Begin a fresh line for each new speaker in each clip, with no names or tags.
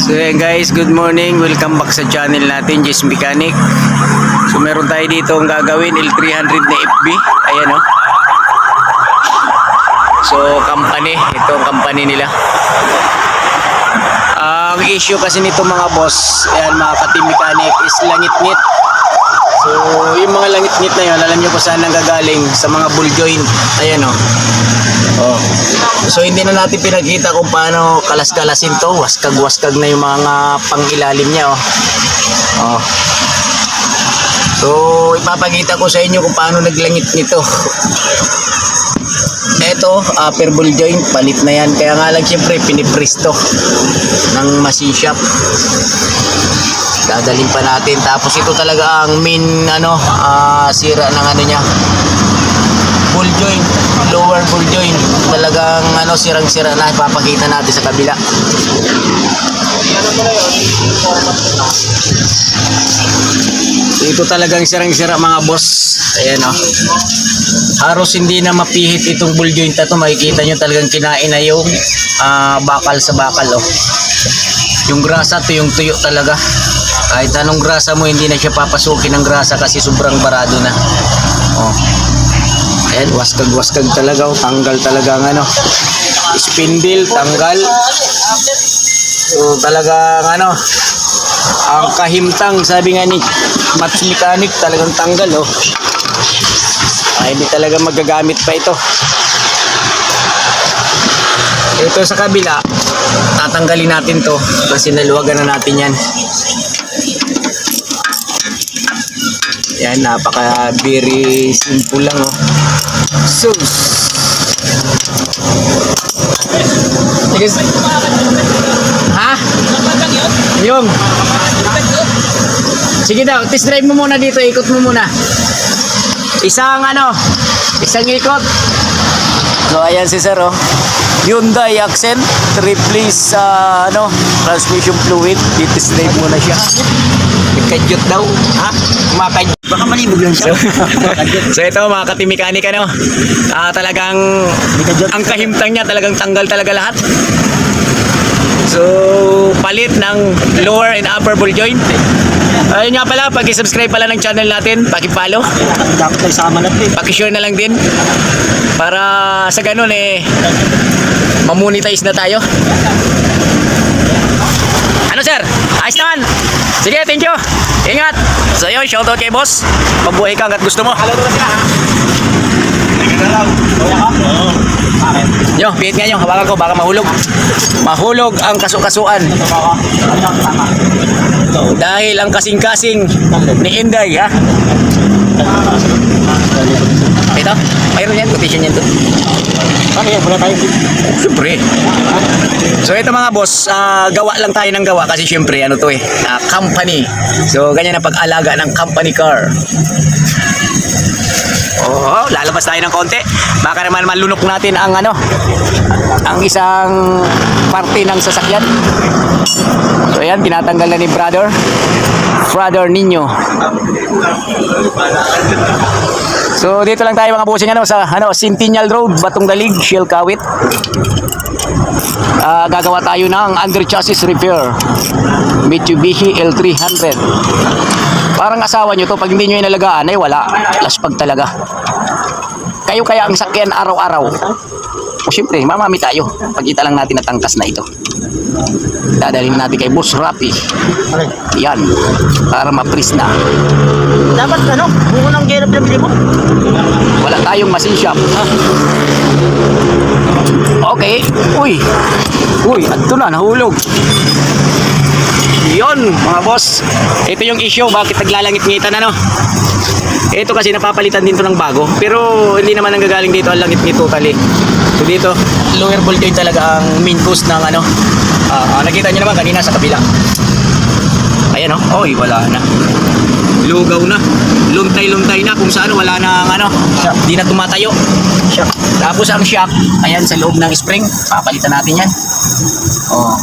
So yan guys, good morning. Welcome back sa channel natin, Jess Mechanic. So meron tayo dito ang gagawin, L300 na FB. Ayan o. So company, ito ang company nila. Ang issue kasi nito mga boss, ayan mga ka-team mechanic, is langit-ngit. So yung mga langit-ngit na yun, alam nyo kung saan nanggagaling, sa mga ball joint. Ayan o. Oh. So hindi na natin pinakita kung paano kalas-kalasin to. Waskag-waskag na yung mga pangilalim niya oh. Oh. So ipapakita ko sa inyo kung paano naglangit nito. Eto, upper ball joint, palit na yan. Kaya nga lang siyempre pinipris to ng machine shop. Dadalhin pa natin. Tapos ito talaga ang main sira ng niya. Ball joint, lower ball joint, talagang sirang-sira na. Ipapakita natin sa kabila. Ito talagang sirang-sira mga boss. Ayan o. Halos hindi na mapihit itong ball joint na to. Makikita nyo talagang kinain na yung bakal sa bakal o. Yung grasa to, yung tuyo talaga. Kahit anong grasa mo, hindi na siya papasukin ng grasa kasi sobrang barado na. Oh. Ayan, waskag-waskag talaga, tanggal talaga ang spindle, tanggal. So talagang ang kahimtang, sabi nga ni Match Mechanic, talagang tanggal oh. Ay, hindi talaga magagamit pa ito. Ito sa kabila, tatanggalin natin to kasi naluwagan na natin yan. Yan, napaka very simple lang oh. Sus. Sige. Ha? Yung. Sige daw, test drive mo muna dito, ikot mo muna. Isang ikot. So ayan si sir oh. Hyundai Accent, replace transmission fluid. Test drive muna siya. Kadyot daw, ha? Makadyot. Baka malibog lang siya. So ito mga ka-team mechanic talagang ang kahimtang niya talagang tanggal talaga lahat. So palit ng lower and upper ball joint. Ayun nga pala, pag-subscribe pala ng channel natin, paki-follow.
Dapat tayo sama natin.
Paki-share na lang din para sa ganun mamonetize na tayo. Ano sir? Ayos naman. Sige, thank you. Ingat. So yun, shoutout kay boss. Mabuhay ka hanggat gusto mo.
Halo na sila ha.
Yo, pihit nga yung hawakan ko, baka mahulog. Mahulog ang kasukasuan. Dahil ang kasing-kasing ni Inday ha. Ito, mayroon yan, quotation yan to.
Okay, wala tayo dito.
Siyempre. So ito mga boss, gawa lang tayo ng gawa kasi siyempre company. So ganyan ang pag-alaga ng company car. Oh, lalabas tayo ng konti. Baka naman malunok natin ang ang isang parte ng sasakyan. So ayan, tinatanggal na ni brother Nino. So dito lang tayo mga bossing sa Centennial Road, Batong Dalig, Shell Kawit. Gagawa tayo ng under chassis repair Mitsubishi L300. Parang asawa nyo to, pag hindi nyo inalagaan ay wala, laspag talaga. Kayo kaya ang sakyan araw-araw. O syempre, mamami tayo. Pagkita lang natin na tangkas na ito. Dadalhin natin kay Boss Rapi. Yan, para ma-freeze na.
Dapat buko ng gerap na bili mo.
Wala tayong machine shop. Okay. Uy, ito na, nahulog. Yon mga boss. Ito yung issue, bakit naglalangit-ngitan Ito kasi napapalitan din to ng bago. Pero hindi naman nanggagaling dito ang langit-ngit totally. So dito, lower ball joint talaga ang main cause ng nakita nyo naman kanina sa kabila. Ayan oy, wala na. Lugaw na. Luntay-luntay na kung saan wala na di na tumatayo. Shock. Tapos ang shock, ayan sa loob ng spring, papalitan natin yan. Oh.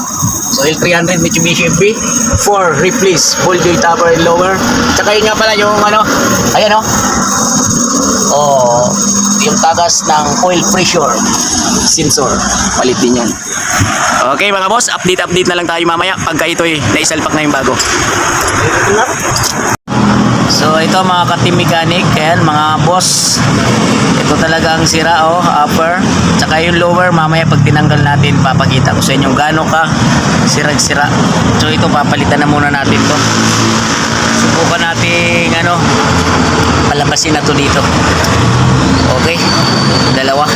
So L300 Mitsubishi FB for replace ball joint upper and lower. Tsaka yun nga pala yung ayan yung tagas ng oil pressure sensor. Palit din yan. Okay mga boss, update na lang tayo mamaya pagka ito'y naisalpak na yung bago. So ito mga ka-team mechanic, ayan mga boss, ito talaga ang sira upper, tsaka yung lower mamaya pag tinanggal natin papakita ko sa inyo gaano ka sira. So ito papalitan na muna natin to. Subukan natin palabasin na to dito. Okay, dalawa.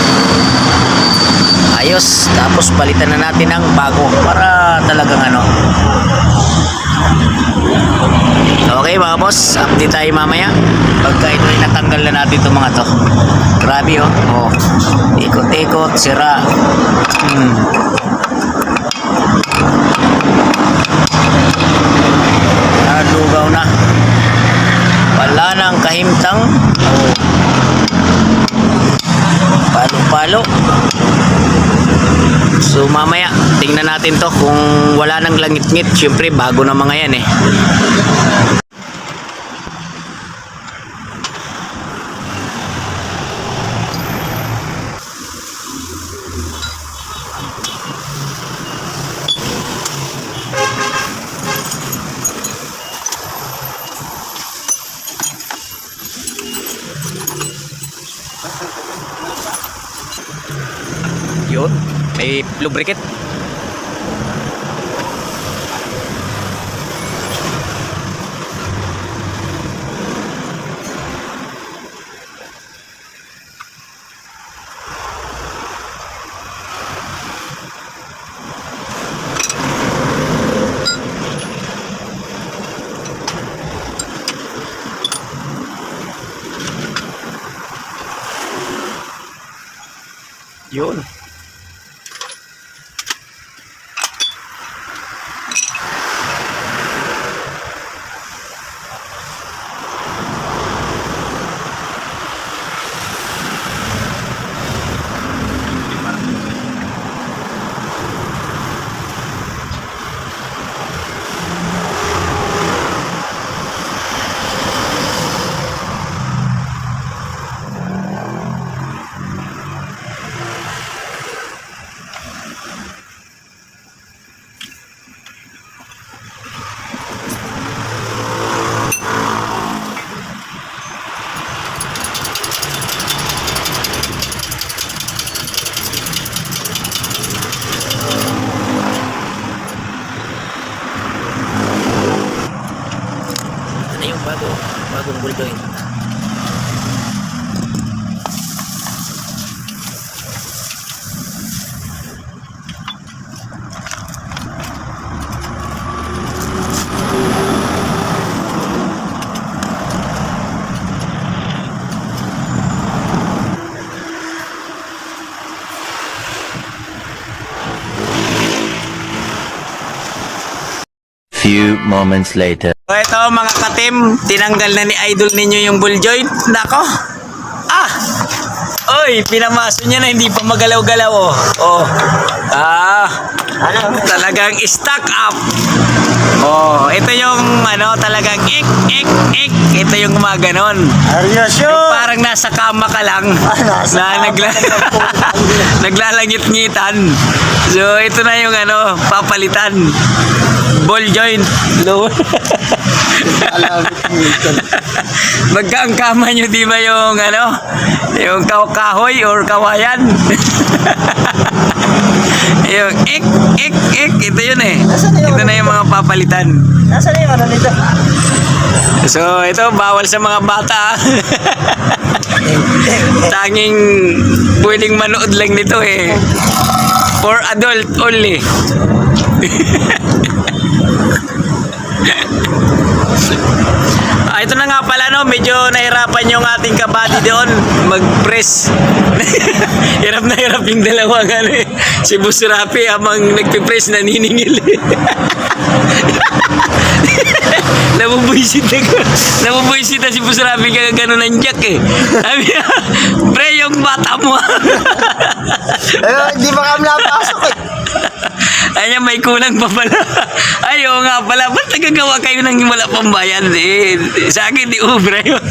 Ayos, tapos palitan na natin ng bago para talagang Okay mga boss, update tayo mamaya pagka ito ay natanggal na natin itong mga to. Grabe ikot-ikot, sira. Lugaw na, wala nang kahimtang. Palo-palo. So mamaya tingnan natin to kung wala nang langit-ngit. Syempre bago na mga yan Yun, may lubricate. Yun. Bagong bulldoy.
Few moments later.
So ito mga ka-team, tinanggal na ni Idol ninyo yung ball joint. Nako. Oy, pinamaso niya na hindi pa magalaw-galaw talagang stuck up. Ito yung talagang ito yung gumaganon. Yung parang nasa kama ka lang na naglalangit-ngitan. So ito na yung papalitan. Ball joint. Magka ang kama nyo, di ba yung yung kahoy or kawayan? Yung ito yun ito na yung mga papalitan.
Nasaan na yung nito?
So ito bawal sa mga bata. Tanging pwedeng manood lang nito for adult only. Ito na nga pala medyo nahirapan yung ating kabady doon mag-press. Hirap na hirap yung dalawa si Boss Rapi habang nagpipress naniningil. Nabubuisit na si Boss Rapi kaya gano'n ang jack Sabi niya, pre yung bata mo.
Hindi pa kami napasok
Ay niya, may kulang pa pala. Ay, oo nga pala. Ba't nagagawa kayo ng wala pang bayan? Sa akin, di ubra yun.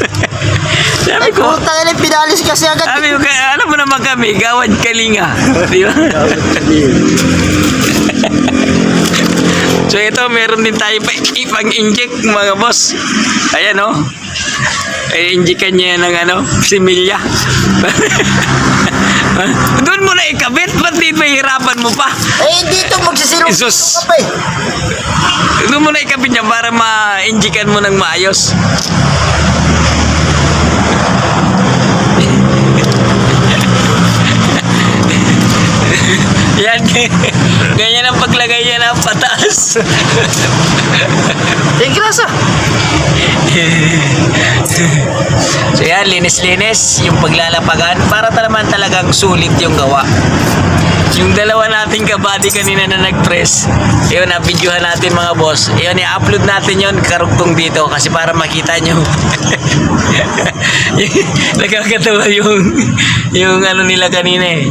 Sabi ko,
Putang ina, pinalis kasi agad.
sabi ko, alam mo naman kami, gawad kalinga. Di ba? So ito, meron din tayo pa ipang-inject mga boss. Ayan o. I-injectan niya ng similya. Doon mo na ikabit, ba't di mahirapan mo pa?
Eh, dito magsisilong
Jesus.
ka pa eh.
Doon mo na ikabit niya para ma-injectan mo ng maayos. Yan, ganyan ang paglagay niya ng pataas.
Eh, grasa.
So yan, linis-linis yung paglalapagan para naman talagang sulit yung gawa. Yung dalawa nating kabady kanina na nag-press, yun, na-videohan natin mga boss. Yun, i-upload natin yun karugtong dito kasi para makita nyo. Nagkakatawa yung nila kanina eh.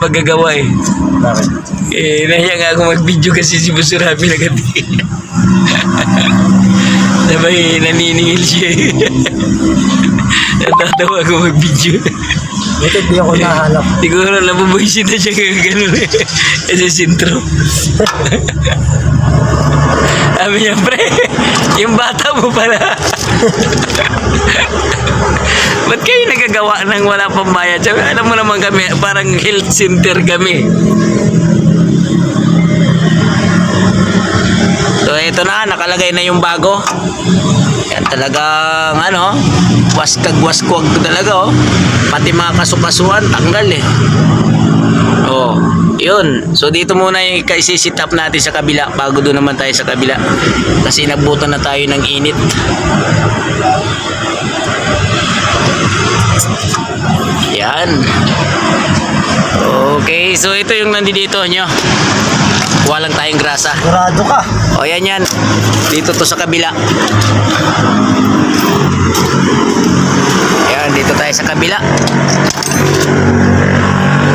Paggagawa eh.
Bakit?
Nahiya nga ako mag-video kasi si Busurabi na gabi. Sabay, naniningil siya eh. Natatawa ako mag-video.
Dito di ako nahanap.
Siguro nabubuisit na siya kaya gano'n eh. Kasi sintro. Sabi niya, pre, yung bata mo pala. Ba't kayo nagagawa ng wala pang bayad? Sabi, alam mo naman kami, parang health center kami. So ito na, nakalagay na yung bago. Yan talagang waskag-waskwag talaga oh. Pati mga kasukasuan, tanggal eh. Oh, yun. So dito muna yung isi-sit up natin sa kabila bago doon naman tayo sa kabila. Kasi nabutan na tayo ng init. Yan. Okay, so ito yung nandito nyo. Walang tayong grasa.
Sigurado ka.
O yan. Dito to sa kabila. Yan, dito tayo sa kabila.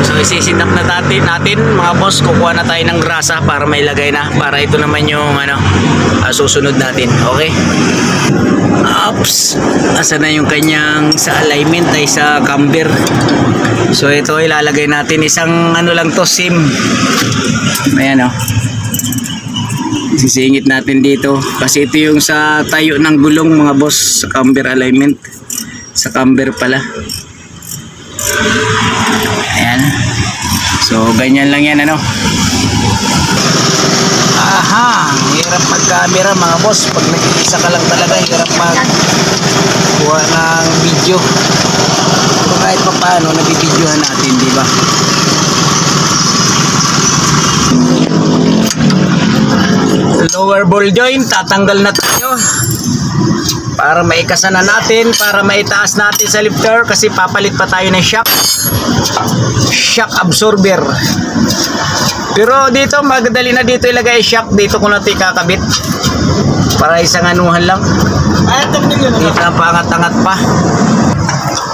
So isisinap na natin mga boss, kukuha na tayo ng grasa para may lagay na. Para ito naman yung susunod natin. Okay? Oops. Asa na yung kanyang sa alignment ay sa camber. So ito ilalagay natin isang lang to, sim. Ayan oh. Sisingit natin dito kasi ito yung sa tayo ng gulong mga boss, sa camber alignment. Sa camber pala. Ayan. So ganyan lang yan Aha, hirap mag-camera mga boss. Pag nag-isa ka lang talaga, hirap mag-kuha ng video. Pero kahit pa paano, nabibidyohan natin, di ba? Lower ball joint, tatanggal na tayo. Para maikasan na natin, para maitaas natin sa lifter kasi papalit pa tayo ng shock absorber. Pero dito, magdali na dito ilagay shock. Dito ko natin kakabit. Para isang anuhan lang.
Ay, tingnan nyo
Dito na pangat-angat pa.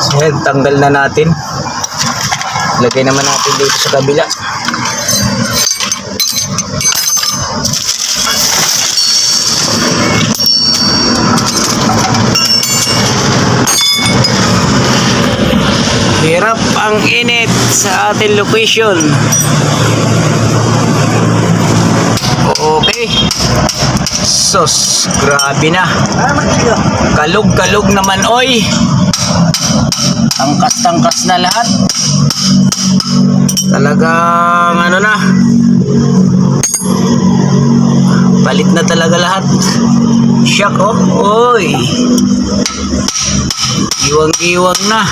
So, yan, tanggal na natin. Lagay naman natin dito sa kabila. Hirap ang init sa ating location. Okay. Sos, grabe na. Kalog-kalog naman, oy. Tangkas-tangkas na lahat. Talagang na. Palit na talaga lahat. Shock oh. Oy. Iwang-iwang na.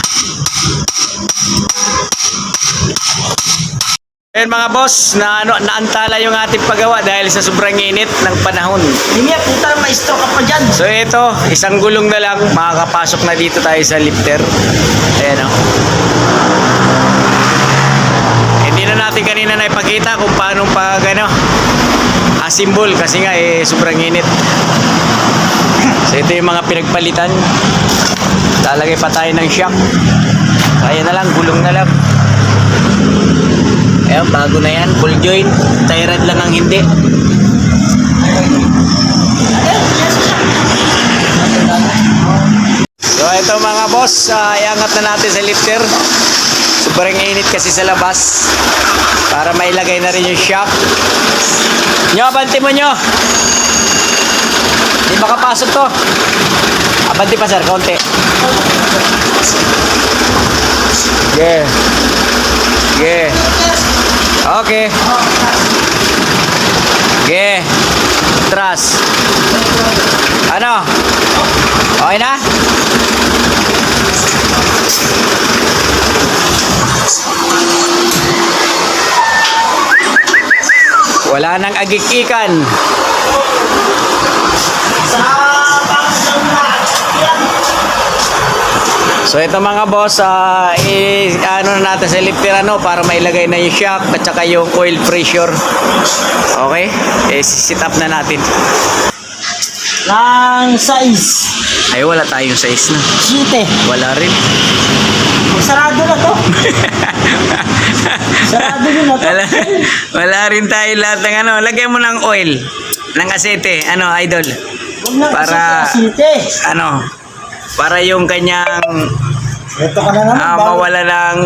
Ayan mga boss, naantala yung ating paggawa dahil sa sobrang init ng panahon.
Hindi nga, puta, maestro ka pa dyan.
So ito, isang gulong na lang, makakapasok na dito tayo sa lifter. Ayan o. Hindi na natin kanina na ipakita kung paano asimbol kasi nga sobrang init. So ito yung mga pinagpalitan. Lalagay pa tayo ng shock. Kaya na lang, gulong na lang. Ayan, bago na yan, full joint. Tie rod lang ang hindi. So ito mga boss, iangat na natin sa lifter. Sobrang init kasi sa labas. Para mailagay na rin yung shock. Nyo, abanti mo nyo. Hindi makapasok to. Abanti pa sir, konti. Yeah. Yeah. Okay. Yeah. Atras. Ano? Okay na? Wala nang agikikan. So ito mga boss, ano na natin sa lifter para mailagay na yung shock at saka yung oil pressure. Okay? Sit up na natin.
Lang size.
Ay wala tayong size na.
Site.
Wala rin.
Sarado na to. Sarado na to.
Wala rin tayo lahat ng lagay mo ng oil, ng asete, idol.
Huwag na
Para-
kasi site.
Para yung kanyang
Ito ka na naman.
mawala ng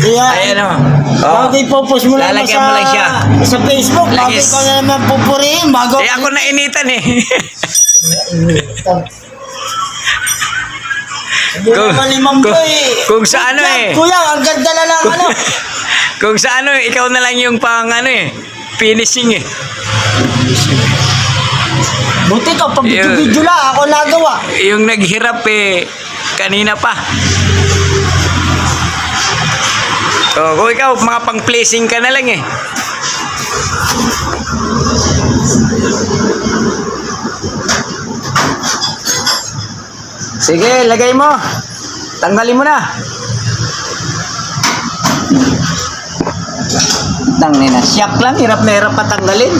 Ay, bago ipopost mo naman
Lalagyan mo lang siya.
sa Facebook, bago
Lagis.
ko na naman pupurihin, bago
ako nainitan eh.
Hindi naman limang ko eh.
kung sa
Kuya, ang ganda na lang
kung sa ikaw na lang yung pang finishing eh.
Buti ka, pag
Yun.
video lang, ako nagawa.
Yung naghirap kanina pa. So, kung ikaw, mga pang-placing ka na lang eh. Sige, lagay mo. Tanggalin mo na. Tangina, siyak lang. Hirap na hirap patanggalin.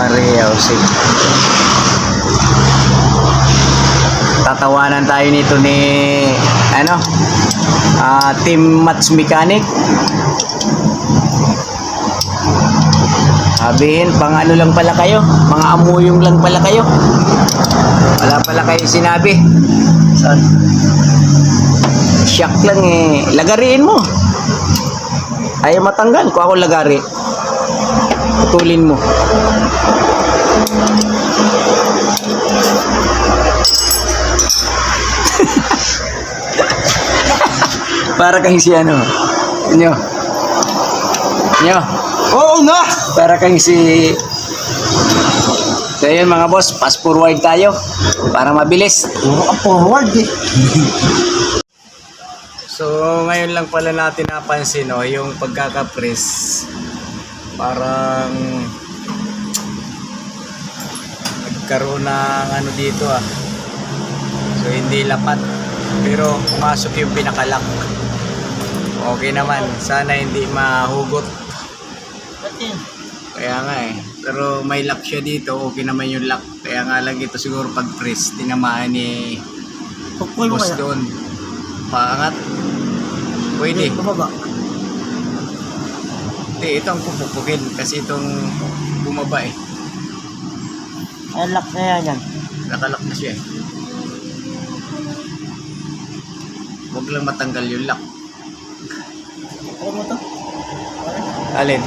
Maria Jose. Tatawanan tayo nito ni Team Match Mechanic. Sabihin, pang lang pala kayo, mga amuyong lang pala kayo. Wala pala kayo sinabi. Shock lang lagariin mo. Ayaw matanggal, kung ako lagari, putulin mo. Para kang si Nyo.
Oo na!
Para kang si... So yun mga boss, fast forward tayo para mabilis.
Puro ka forward eh.
So ngayon lang pala natin napansin yung pagkaka-press. Parang nagkaroon ng dito So hindi lapat, pero pumasok yung pinakalock. Okay naman, sana hindi mahugot. Kaya nga pero may lock siya dito, okay naman yung lock. Kaya nga lang ito siguro pag press, tinamaan ni
Pukul mo
boss
kaya.
doon. Paangat. Pwede.
Bumaba.
Hindi, ito ang pupupukin kasi itong bumaba
Ay, lock na yan.
Nakalock na siya Huwag lang matanggal yung lock.
Ano mo to?
Alin?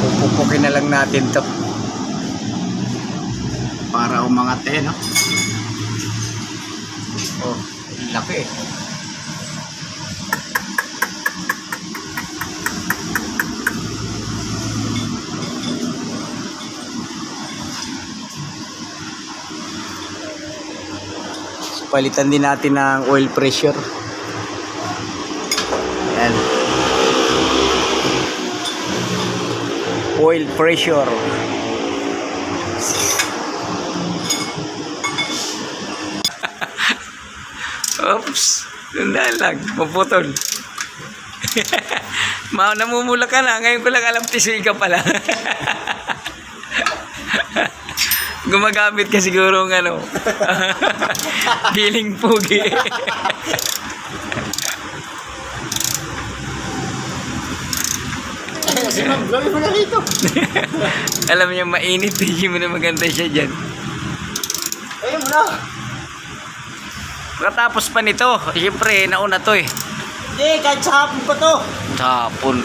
Pupupukin na lang natin to para umangat Oh, laki So, palitan din natin ng oil pressure. Yan. Oil pressure. Oops. Tandaan lang. Maputol. Namumula ka na. Ngayon ko lang alam tisoy ka pala. Gumagamit ka siguro ng giling pugi.
Kasi gawin mo na rito.
Alam niya mainit, hindi mo na magantay siya dyan.
Ayun mo na.
Pagkatapos pa nito, siyempre, nauna to eh.
Hindi, kahit sa hapon pa to.
Tapon.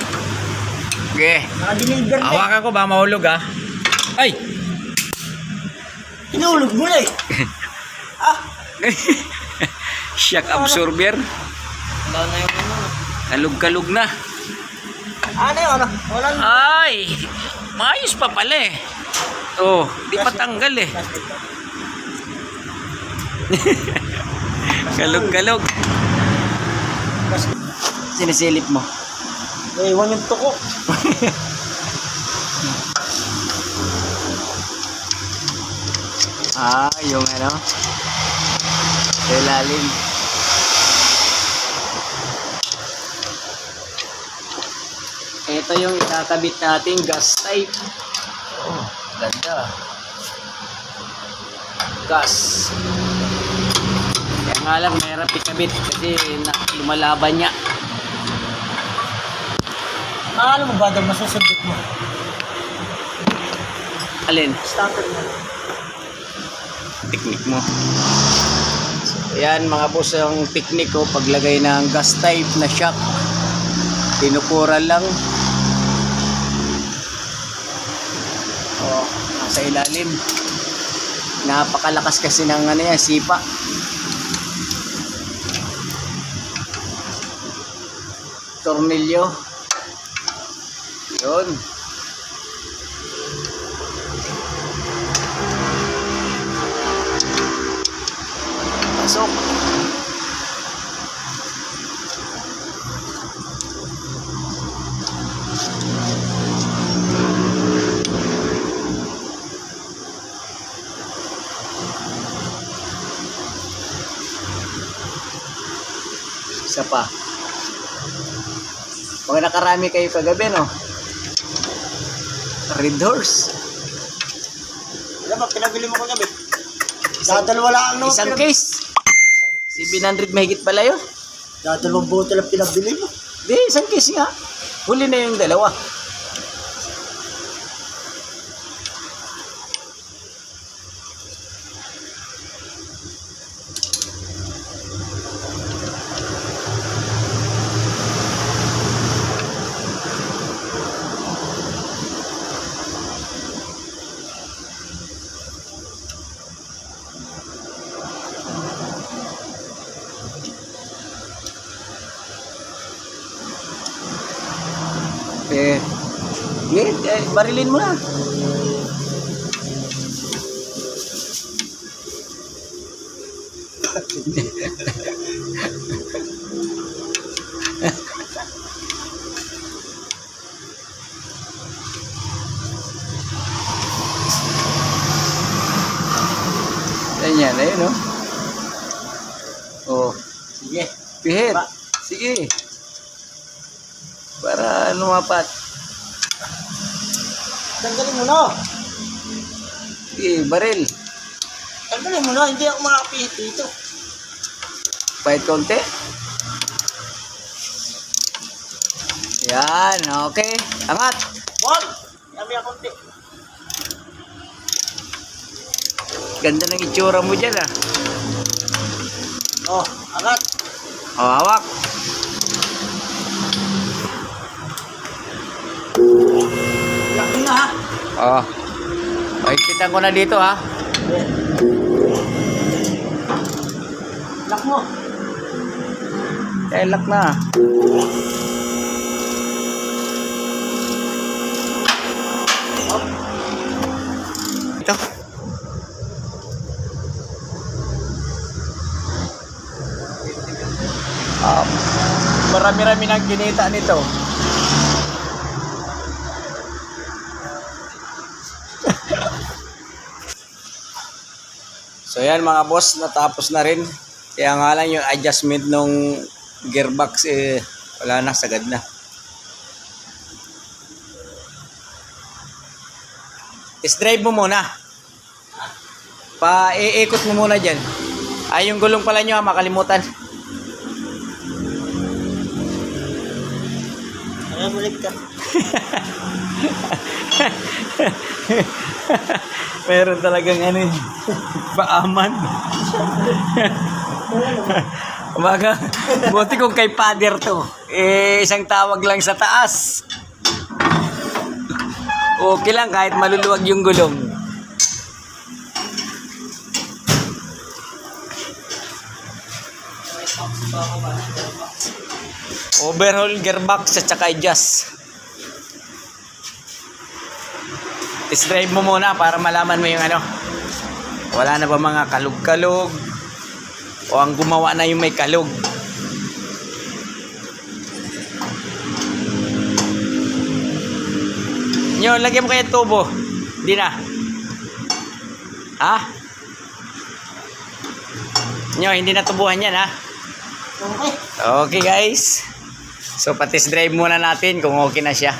Okay.
Naka-deliver na.
Hawakan ko ba mahulog ah? Ay!
Hinulog mo na eh. Ah,
Shock absorber.
wala na yung ano.
Kalug-kalug na.
Ano yun, ano? Walang
Ay! Maayos pa pala eh. Oh, di pa tanggal eh.
plastic pa.
Kalug-kalug. Sinisilip mo.
Iwan yung tuko.
Yung ano. Sa ilalim. Ito yung ikakabit nating gas type. Oh, ganda. Gas. Kaya nga lang mahirap ikabit kasi lumalaban niya.
Ano mo ba daw masusundot mo?
Alin?
Starter mo.
Technique mo. Ayan mga boss, ang technique ko paglagay ng gas type na shock. Tinukuran lang. Oh, nasa ilalim. Napakalakas kasi ng ano yan, sipa. Tornilyo. Yun. Pasok. Isa pa. Mga nakarami kayo kagabi, no? Red Horse.
Alam mo, pinabili mo ko gabi. Dadalawa lang naman.
Isang case. 700 mahigit pala yun.
Dadalawang bottle ang pinabili mo.
Di, isang case nga. Huli na yung dalawa. Barilin mo na. Ganyan, ayun no? Oh,
Sige.
pihit.
Ba?
Sige. Para lumapat.
Tanggalin mo na.
Sige, baril.
Tanggalin mo na. Hindi ako makapihit dito.
Pahit konti. Yan, okay. Angat.
Wag! Yami ako konti.
Ganda ng itsura mo dyan ah.
Oh, angat.
O, hawak.
Laki na ha.
O. Pakikitan ko na dito ha.
Lock mo.
Lock na. Ito. Marami-rami nang kinita nito. So yan mga boss, natapos na rin. Kaya nga lang yung adjustment nung gearbox wala na, sagad na. Test drive mo muna. Pa-iikot mo muna dyan. Ay, yung gulong pala nyo makalimutan.
Ay, balik ka.
Meron talagang ano eh, paaman. Baga, buti kung kay Father to. Eh, isang tawag lang sa taas. Okay lang kahit maluluwag yung gulong. Overhaul gearbox at saka adjust. Test drive mo muna para malaman mo yung ano. Wala na ba mga kalug-kalug? O ang gumawa na yung may kalug? Nyo, lagyan mo kaya tubo. Hindi na. Ha? Nyo, hindi na tubuhan yan ha.
Okay.
Okay guys. So patest drive muna natin kung okay na siya.